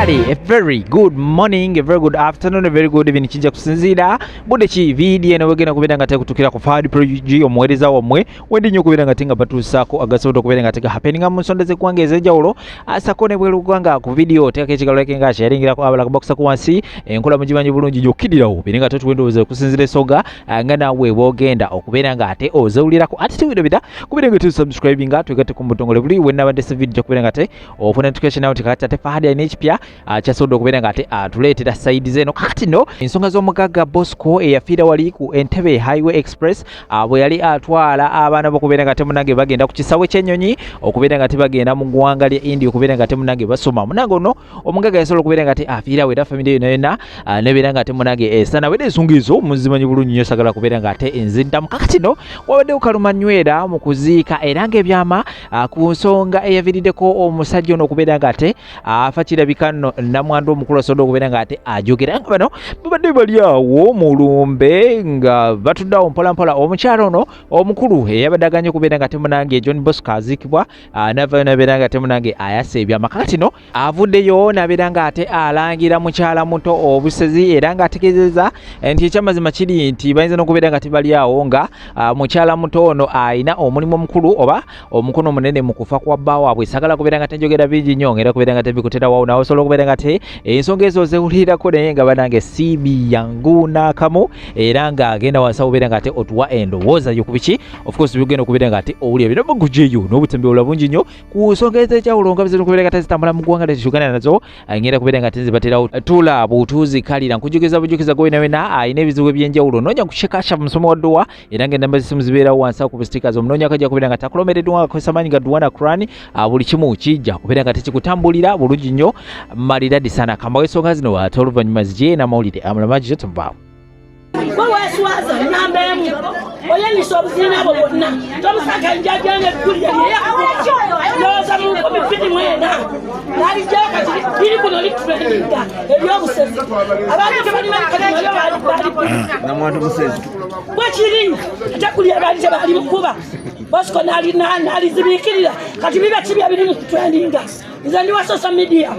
everybody, a very good morning, a very good afternoon, a very good evening. Kijja kusinzira bude ki video eno wegena kubera nga kutukira ku Fad Prodigy omuweereza wamwe wendi nyo kubera nga tinga batuusako agasobola kubera nga tega happening mu nsonda z'eggwanga ez'enjawulo asakone bweru ggwanga ku video teeka ekigalo like nga sharingira ku abala box ku wansi enkola mugimanyi bulungi gyokidirawo biri nga tuwendoweza kusinzira esonga nga nawe bwogenda okubera nga ate ozawulirako ate tiwidobida kubera nga subscribe nga twegate ku butongole buli wenna badde video kubera nga te ofuna notification out kati ate Fahad ya NHPya kyasobola okubera nga ate tuleetera side zeno kakati no ensonga z'omugagga Bosco eyafiira wali ku Entebbe Highway Express bwe yali atwala abaana b'okubera nga temunange bagenda ku kisawe ky'ennyonyi okubera nga tebagenda mu ggwanga lya India okubera nga temunange basoma munange ono omugagga yasobola okubera nga afiira wera family yonna yonna nebeera nga temunange esana wera ensonga ezo muzimanyi bulungi nnyo sagala kubera nga ate nziddamu kakati no wabaddewo kalumanywera mu kuziika era ng'ebyama ku nsonga eyaviiriddeko omusajja ono okubera nga ate afa kirabika nno namwandu omukulu asobola okubeera nga ate ajogera nga bano babadde bali awo mu lumbe nga batuddeawo mpolampola omukyalo ono omukulu eyabadde aganye okubeera nga temunange John Bosco aziikibwa navayo nabeera nga temunange ayasa ebyama kakati no avuddeyo nabeera nga ate alangira mukyala muto obusezi era nga ategeezeza nti ekyamazima kiri nti bayinza n'okubeera nga tebali awo nga mukyala muto ono ayina omulimu omukulu oba omukono omunene mu kufa kwa bba waabwe sagala kubeera nga tenjogera bingi nnyo era kubeera nga tebikutera wawo nawe osobola okubeera nga te ensonga ezo zewulirako naye nga banange siibi yangu n'akamu era nga agenda wansi okubeera nga ate otuwa endowooza yo ku biki of course byogenda okubeera nga ate owulira bino bagujeyo n'obutembeola bungi nnyo ku nsonga ez'enjawulo nga bizina okubeera nga tezitambula mu ggwanga tekiuganda nazo ngenda kubeera nga tezibaterawo tula butuzikalira nkujogeza bujukiza gwe wena ayina ebizibu eby'enjawulo noonya kushekasha mu musomo wa dduwa era ng'ennamba z'essimu zibeerawo wansi ku stickers omunoonya akajja kubeera nga takulomereddwa akozesa maanyi ga Duwana Crown buli kimu kijja kubeera nga tekikutambulira bulungi nnyo maridadi sana kamba w'ensonga zino ate oluvannyuma zijje n'amawulire amulamaji tumvaawo weweeswaza nambemu oyendisa obuzina abo bwonna tomusaka njajja neggulira lowooza mu 2024 nalijjayo kati biri kuno litulendinga ebyobusezi abantu tebalimalikanamwantu musezi bwekiri ate kuli abaali tebali mukuba Bosco nalizibiikirira kati biba kibya biri mu kutwendinga nze ndi wa social media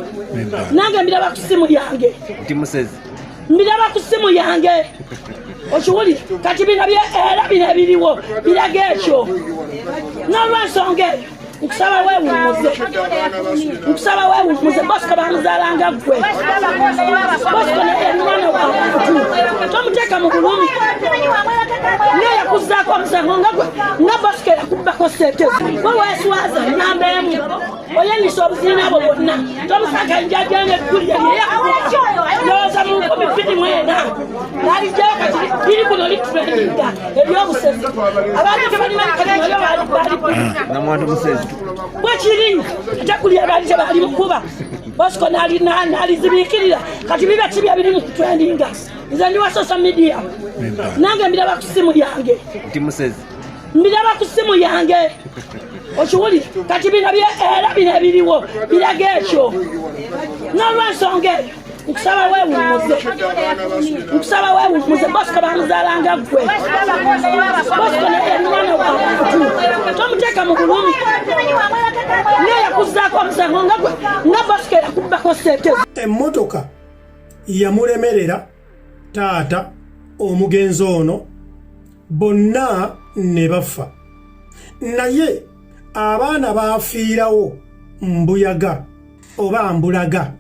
nange mbiraba ku ssimu yange mbiraba ku ssimu yange okiwulira kati bino era bino ebiriwo biraga ekyo n'olwensonga eyo nkusaba weewumuze Bosco bamuzaalanga ggwe Bosco naye yali mwana wabantu tomuteeka mu bulumi naye yakuzzaako omusango nga Bosco yakubbako seetezo weweeswaza nambemu oyendisa obuzina abo bwonna tomusaka njajja neggulira lowooza mu 2024 nalijjayo kati biri kuno litulendinga ebyobusezi abantu tebalimalikanamwantu bwekiri ate kuli abaali tebali mukuba Bosco nalizibiikirira kati biba kibya biri mu kutwendinga nze ndi wa social media nange mbiraba ku ssimu yange mbiraba ku ssimu yange okiwulira kati bino era bino ebiriwo biraga ekyo n'olwensonga eyo nkusaba weewumuze Bosco bamuzaalanga ggwe Bosco naye yali mwana wabantu tomuteeka mu bulumi naye yakuzzaako omusango nga Bosco yakubbako seetezo emmotoka yamulemerera taata omugenzi ono bonna ne bafa naye abaana baafiirawo mbuyaga oba mbulaga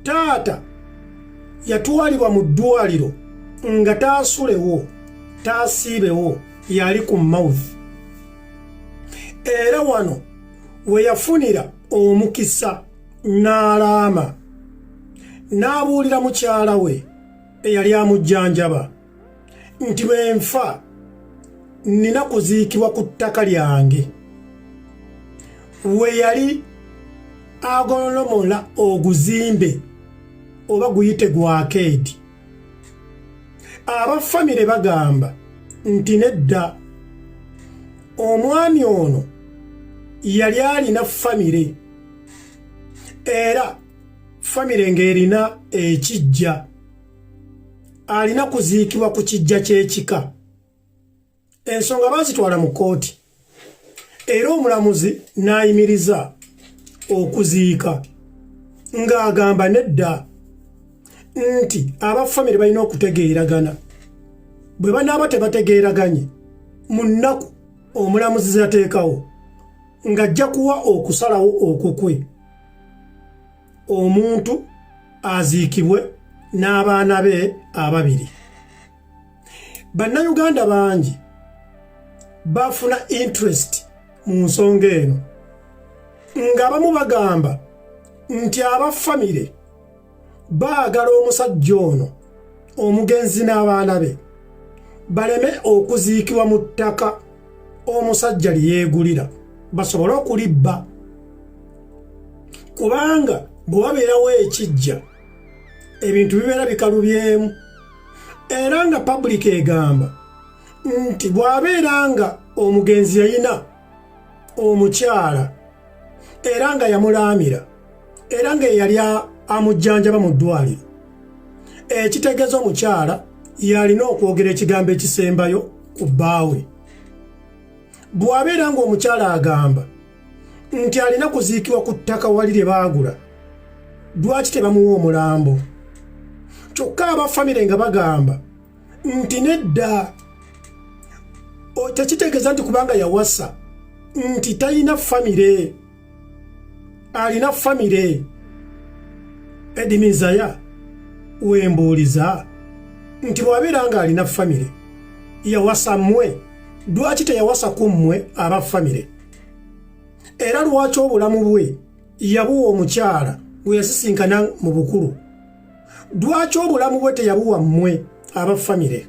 taata yatwalibwa mu ddwaliro nga taasulewo taasiibewo yali ku mouth era wano we yafunira omukisa n'alaama n'abuulira mukyala we eyali amujjanjaba nti bwe nfa nina kuziikibwa ku ttaka lyange we yali agolomola oguzimbe oba guyite gwakeedi abafamire bagamba nti nedda omwami ono yali alina famire era famire ng'erina ekijja alina kuziikibwa ku kijja ky'ekika ensonga bazitwala mu kooti era omulamuzi n'ayimiriza okuziika ng'agamba nedda nti abafamire balina okutegeeragana. Bwe banaaba tebategeeraganye mu nnaku omulamuzi zateekawo ng'ajja kuwa okusalawo okukwe omuntu aziikibwe n'abaana be ababiri. Bannayuganda bangi bafuna interest mu nsonga eno ng'abamu bagamba nti abafamire baagala omusajja ono omugenzi n'abaana be baleme okuziikibwa mu ttaka omusajja lyeyeegulira basobole okulibba, kubanga bwe wabeerawo ekijja ebintu bibeera bikalubyemu. Era nga public egamba nti bw'abeera nga omugenzi yalina omukyala era nga yamulaamira era nga yali amujjanjaba mu ddwaliro, ekitegeeza omukyala yalina okwogera ekigambo ekisembayo ku bbaawe. Bw'abeera nga omukyala agamba nti alina kuziikibwa ku ttaka wali lye baagula, lwaki tebamuwa omulambo? Kyokka abafamire nga bagamba nti nedda, tekitegeeza nti kubanga yawasa nti talina famire, alina famire. Edimizaya wembuuliza nti bw'abeera nga alina famire yawasa mmwe, lwaki teyawasa ku mmwe abafamire? Era lwaki obulamu bwe yabuwa omukyala bwe yasisinkana mu bukulu? Lwaki obulamu bwe teyabuwa mmwe abafamire?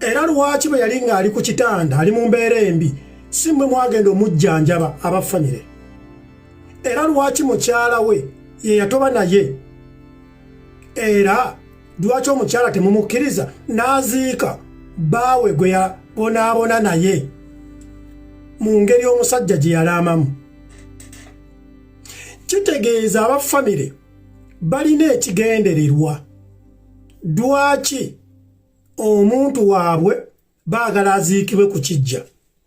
Era lwaki bwe yali ng'ali ku kitanda ali mu mbeera embi si mmwe mwagenda omujjanjaba abafamire? Era lwaki mukyala we ye yatoba naye? Era lwaki omukyala temumukkiriza n'aziika bbaawe gwe yabonaabona naye mu ngeri omusajja gye yalaamamu? Kitegeeza abafamire balina ekigendererwa. Lwaki omuntu waabwe baagala aziikibwe ku kijja?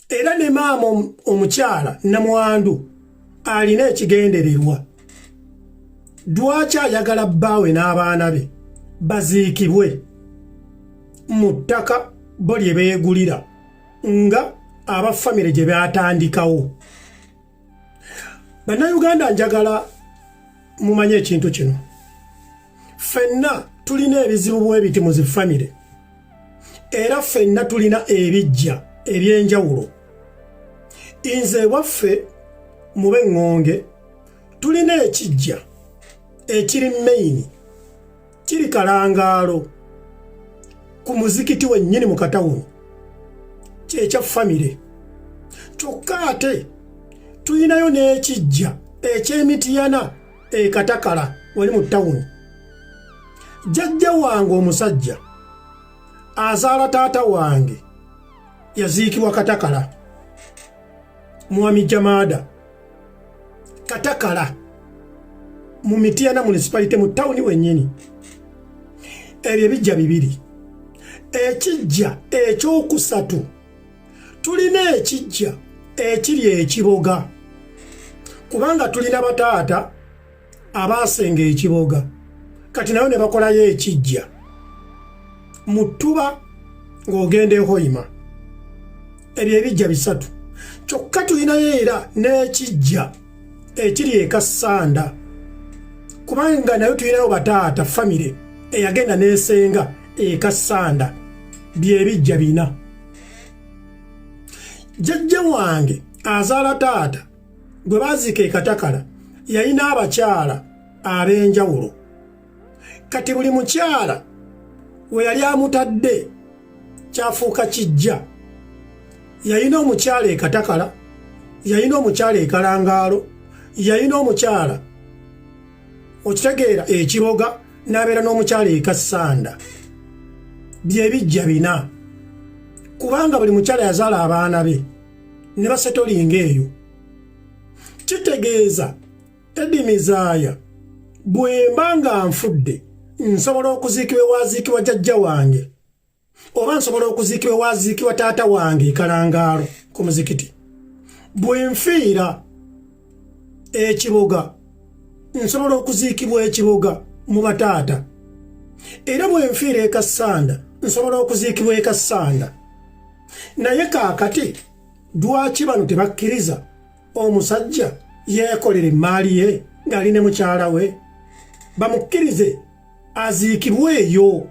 Era ne maama omukyala namwandu alina ekigendererwa. Lwaki ayagala bbaawe n'abaana be baziikibwe mu ttaka bo lye beegulira nga abafamire gye byatandikawo? Bannayuganda njagala mumanye ekintu kino. Ffenna tulina ebizibu bwe biti mu zifamire, era ffenna tulina ebijja eby'enjawulo. Nze waffe mu B'Eŋŋonge tulina ekijja ekiri main, kiri Kalangaalo ku muzikiti wennyini mu Katawuni, kyekya famire. Kyokka ate tulinayo n'ekijja eky'Emityana Katakala wali mu tawuni. Jjajja wange omusajja azaala taata wange yaziikibwa Katakala, Mwami Jamaada Katakala mu Mityana municipality mu tawuni wennyini. Ebyo ebijja bibiri. Ekijja ekyokusatu tulina ekijja ekiri ekiboga, kubanga tulina bataata abaasenga ekiboga kati nayo ne bakolayo ekijja mu Ttuba ng'ogenda e Hoima. Ebyo ebijja bisatu. Kyokka tulinayo era n'ekijja ekiri e Kassanda, kubanga nayo tulinayo bataata famire eyagenda n'esenga e Kassanda. Byebijja bina. Jjajja wange azaala taata gwe baziika e Katakala yalina abakyala ab'enjawulo. Kati buli mukyala we yali amutadde kyafuuka kijja. Yalina omukyala e Katakala, yalina omukyala e Kalangaalo, yalina omukyala okitegeera ekiboga, n'abeera n'omukyala e Kassanda. Byebijja bina, kubanga buli mukyala yazaala abaana be ne basetolinga eyo. Kitegeeza Edimizaaya bwe mba nga nfudde nsobola okuziikibwa waaziikibwa jjajja wange, oba nsobola okuziikibwa waaziikibwa taata wange e Kalangaalo ku muzikiti. Bwe nfiira ekiboga nsobola okuziikibwa ekiboga mu bataata era bwe nfiira eka Ssanda nsobola okuziikibwa eka Ssanda. Naye kaakati lwaki bano tebakkiriza omusajja yeekolera emmaali ye ng'ali ne mukyala we bamukkirize aziikibwe eyo?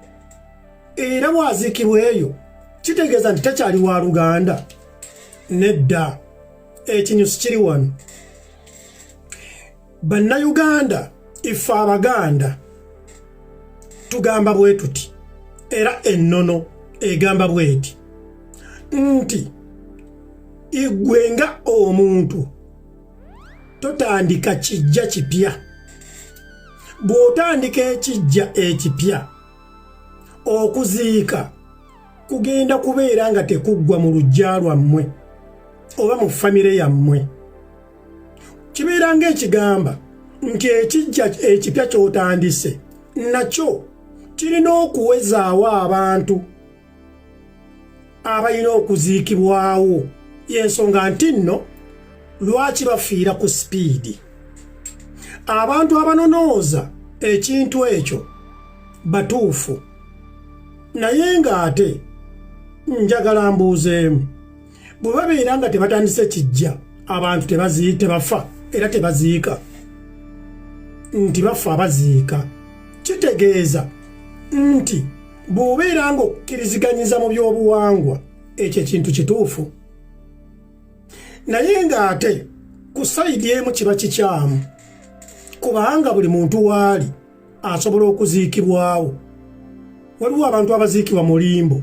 Era bw'aziikibwa eyo kitegeeza nti takyali wa Luganda. Nedda, ekinyusi kiri wano. Bannayuganda ife Abaganda tugamba bwe tuti era ennono egamba bweti nti igwe nga omuntu totandika kijja kipya. Bw'otandika ekijja ekipya okuziika kugenda kubeera nga tekuggwa mu luggya lwammwe oba mu famire yammwe. Kibeera ng'ekigamba nti ekijja ekipya ky'otandise nakyo kirina okuwezaawo abantu abalina okuziikibwawo. Y'ensonga nti nno lwaki bafiira ku sipiidi. Abantu abanonooza ekintu ekyo batuufu, naye ng'ate njagala mbuuzeemu, bwe babeera nga tebatandise kijja abantu tebafa era tebaziika. Nti bafa abaziika kitegeeza nti bw'obeera nga okkiriziganyiza mu by'obuwangwa ekyo ekintu kituufu, naye ng'ate ku sayidi emu kiba kikyamu kubanga buli muntu waali asobola okuziikibwawo. Waliwo abantu abaziikibwa mu limbo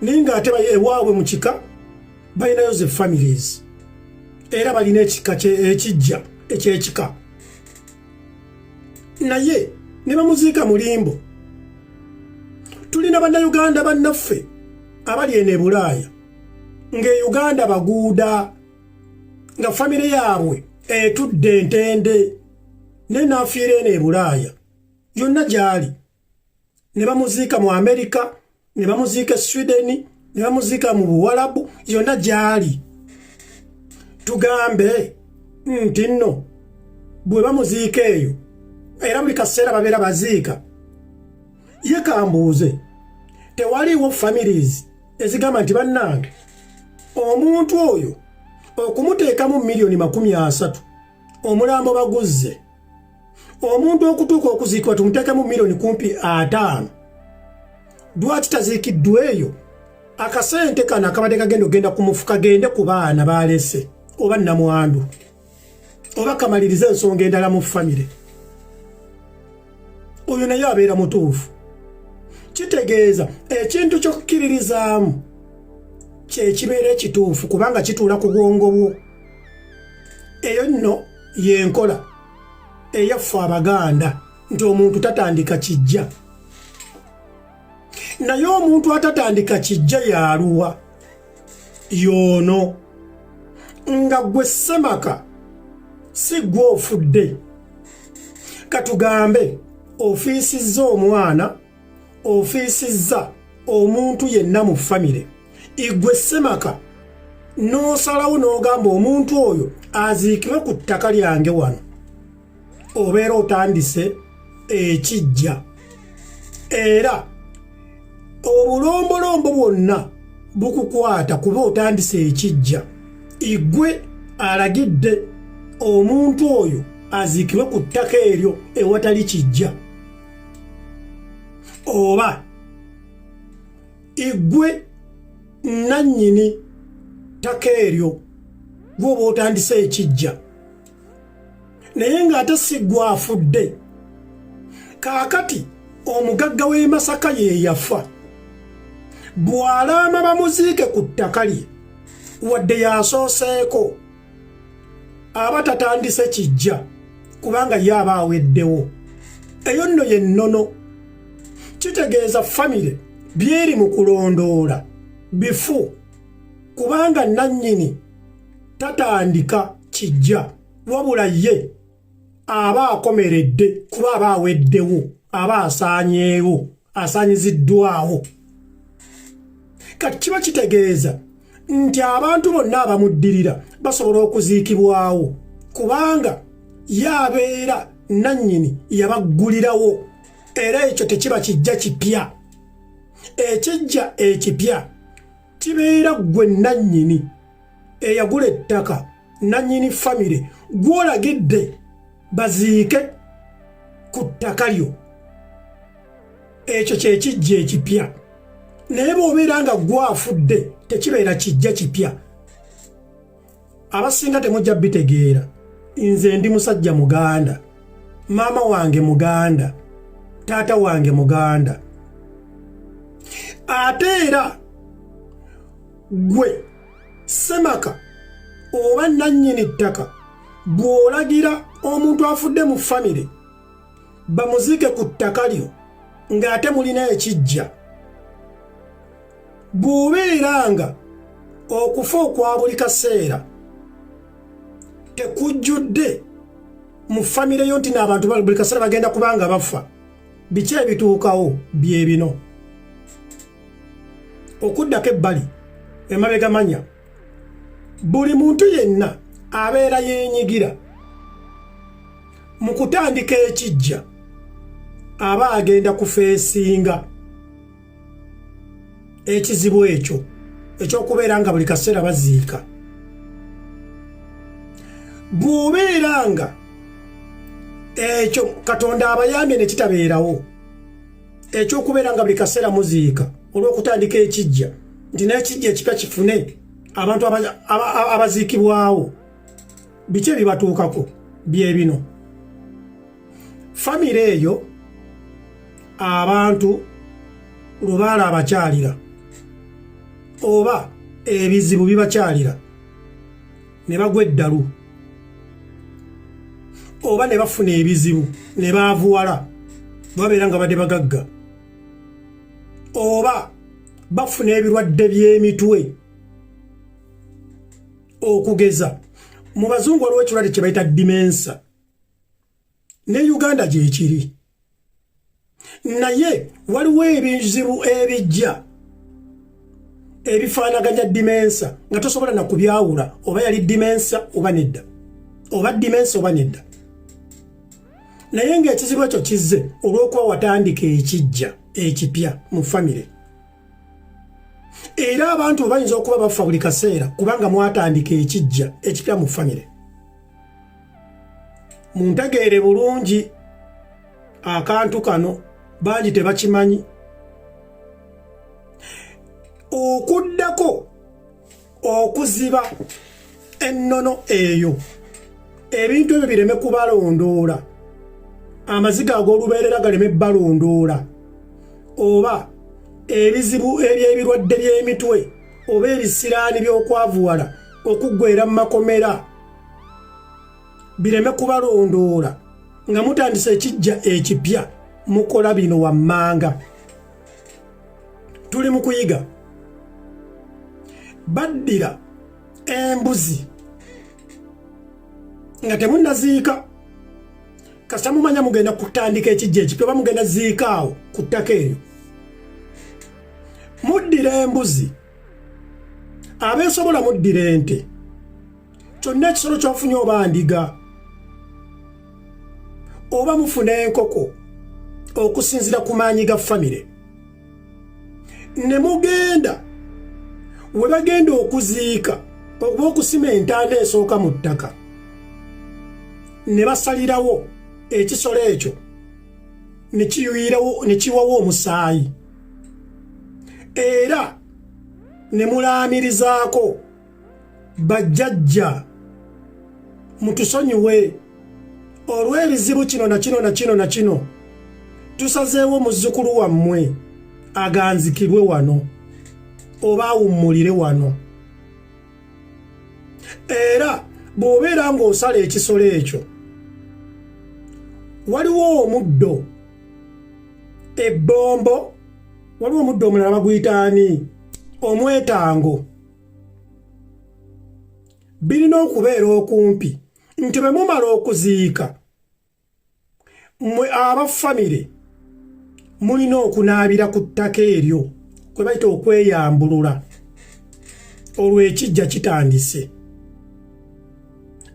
naye ng'ate ewaabwe mu kika balinayo ze families era balina ekika ekijja ekyekika, naye ne bamuziika mu limbo. Tulina bannayuganda bannaffe abali eno e Bulaaya ng'e Uganda baguuda nga famire yaabwe etudde entende ne naafiira eno e Bulaaya yonna gy'ali, ne bamuziika mu Amerika, ne bamuziika e Sweden, ne bamuziika mu Buwalabu, yonna gy'ali. Tugambe nti nno bwe bamuziika eyo era buli kaseera babeera baziika, ye kambuuze tewaliiwo families ezigamba nti bannange omuntu oyo okumuteekamu miliyoni 30 omulambo baguzze, omuntu okutuuka okuziikibwa tumuteekemu miliyoni kumpi 5, lwaki taziikiddwa eyo? Akasente kano akabadde kagenda ogenda ku mufu kagende ku baana balese oba nnamwandu oba kamalirize ensonga endala mu famire. Oyo naye abeera mutuufu. Kitegeeza ekintu ky'okkiririzaamu kye kibeera ekituufu kubanga kituula ku bwongo bwo. Eyo nno y'enkola eyaffe Abaganda nti omuntu tatandika kijja. Naye omuntu atatandika kijja yaluwa y'ono nga gwe Ssemaka si gwe ofudde. Katugambe ofiisizza omwana, ofiisizza omuntu yenna mu famire, igwe Ssemaka n'osalawo n'ogamba omuntu oyo aziikibwe ku ttaka lyange wano, obeera otandise ekijja. Era obulombolombo bwonna bukukwata kuba otandise ekijja. Igwe alagidde omuntu oyo aziikibwe ku ttaka eryo ewatali kijja, oba igwe nannyini ttaka eryo gw'oba otandise ekijja, naye ng'ate si gwe afudde. Kaakati omugagga w'e Masaka ye yafa, bw'alaama bamuziike ku ttaka lye wadde yasooseeko aba tatandise kijja kubanga ye aba aweddewo. Eyo nno ye nnono. Kitegeeza famire byeri mu kulondoola bifu kubanga nannyini tatandika kijja wabula ye aba akomeredde kuba aba aweddewo, aba asaanyeewo, asaanyiziddwawo. Kati kiba kitegeeza nti abantu bonna abamuddirira basobola okuziikibwawo kubanga yabeera nannyini yabaggulirawo era ekyo tekiba kijja kipya. Ekijja ekipya kibeera gwe nannyini eyagula ettaka, nannyini famire gw'olagidde baziike ku ttaka lyo. Ekyo kye kijja ekipya. Naye bw'obeera nga gwafudde tekibeera kijja kipya. Abasinga temujja bitegeera. Nze ndi musajja Muganda, maama wange Muganda, taata wange Muganda. Ate era gwe Semaka oba nannyini ttaka bw'olagira omuntu afudde mu famire bamuziike ku ttaka lyo ng'ate mulina ekijja, bw'obeera nga okufa okwa buli kaseera tekujjudde mu famire yo nti n'abantu buli kaseera bagenda kubanga bafa, biki ebituukawo bye bino. Okuddako ebbali emabega manya, buli muntu yenna abeera yeenyigira mu kutandika ekijja aba agenda kufeesinga ekizibu ekyo ekyokubeera nga buli kaseera baziika. Bw'obeera nga ekyo Katonda abayambye ne kitabeerawo ekyokubeera nga buli kaseera muziika olw'okutandika ekijja, nti n'ekijja ekipya kifune abantu abaziikibwawo, biki ebibatuukako bye bino. Famire eyo abantu lubaala abakyalira oba ebizibu bibakyalira ne bagwa eddalu oba ne bafuna ebizibu ne baavuwala babeera nga badde bagagga, oba bafuna ebirwadde by'emitwe. Okugeza mu bazungu waliwo ekirwadde kye bayita dimensa, ne Uganda gye kiri, naye waliwo ebizibu ebijja ebifaanaganya dimensa nga tosobola na kubyawula oba yali dimensa oba nedda, oba dimensa oba nedda. Naye ng'ekizibu ekyo kizze olw'okuba watandika ekijja ekipya mu famire. Era abantu bayinza okuba bafa buli kaseera kubanga mwatandika ekijja ekipya mu famire. Muntegeere bulungi akantu kano, bangi tebakimanyi. Okuddako okuziba ennono eyo, ebintu ebyo bireme kubalondoola, amaziga ag'olubeerera galeme balondoola, oba ebizibu eby'ebirwadde by'emitwe oba ebisiraani by'okwavuwala okuggweera mu makomera bireme kubalondoola nga mutandisa ekijja ekipya mukola bino wammanga. Tuli mu kuyiga. Baddira embuzi nga temunnaziika, kasita mumanya mugenda kutandika ekijja ekipya oba mugenda ziika awo ku ttaka eryo. Muddira embuzi, abeesobola muddira ente, kyonna ekisolo ky'ofunye oba ndiga, oba mufuna enkoko okusinzira ku maanyi ga famire. Ne mugenda we bagenda okuziika okuba okusima entaanda esooka mu ttaka, ne basalirawo ekisolo ekyo ne kiwawo omusaayi, era ne mulaamirizaako bajjajja mutusonyiwe olw'ebizibu kino na kino na kino na kino, tusazeewo muzzukulu wammwe aganzikirwe wano oba awummulire wano. Era bw'obeera ng'osala ekisolo ekyo, waliwo omuddo, ebbombo, waliwo omuddo omulala baguyita ani? Omwetango. Birina okubeera okumpi nti bwe mumala okuziika, mmwe abafamire mulina okunaabira ku ttaka eryo kwe bayita okweyambulula olwo ekijja kitandise.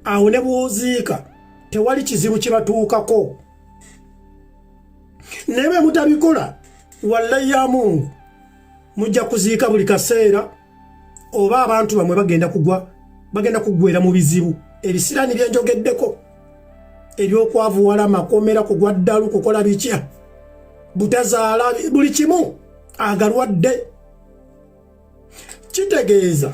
Awo ne bw'oziika tewali kizibu kibatuukako. Naye bwe mutabikola wallahi ya Mungu mujja kuziika buli kaseera, oba abantu bamwe bagenda kuggwera mu bizibu. Ebisiraani byenjogeddeko ebyokwavuwala amakomera, kugwa ddalu, kukola bitya, butazaala, buli kimu agalwadde. Kitegeeza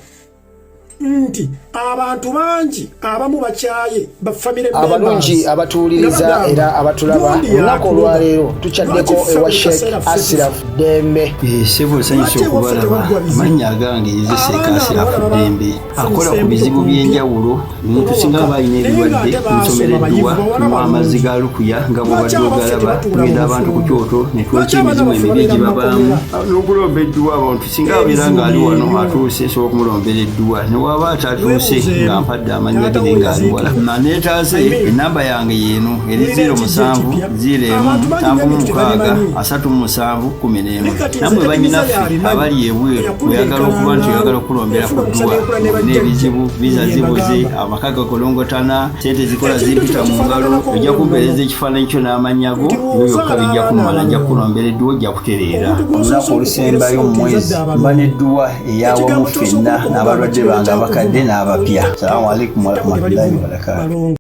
nti abantu bangi abamu bakyaye bafamire abalungi abatuuliriza era abatulaba olunaku olwaleero tukyaddeko ewa Sheikh Ashraf Dembe. Sebo sanyusa okubalaba. Amannya agange Sheikh Ashraf Dembe akola ku bizibu by'enjawulo. Omuntu singa balina ebirwadde musomereddwa n'amazzi ga lukuya nga bw'obadde ogalaba, tugenda abantu ku kyoto ne twokya emizimu emibi gye babaamu n'okulomba edduwa. Abantu singa abeera ng'ali wano atuuse nsobola okumulombera edduwa, ne waba atatuuse nga mpadde amannya ge ng'ali wala. Naneetaase enamba yange yeeno eri 0707363711. Nammwe bannyinaffe abali ebweru oyagala okuba nti oyagala okulombera ku dduwa n'ebizibu bizazibuze, amaka gakolongotana, sente zikola zimpita mu ngalo, ojja kumpeereza ekifaananyi kyo n'amannya go, ebyo byokka bijja kumala, nja kukulombera edduwa, ojja kutereera. Olunaku olusembayo mu mwezi mba n'edduwa eyawamu ffenna n'abalwadde bange abakadde n'abapya. Salaamu alaikum warahmatullahi wabarakatuh.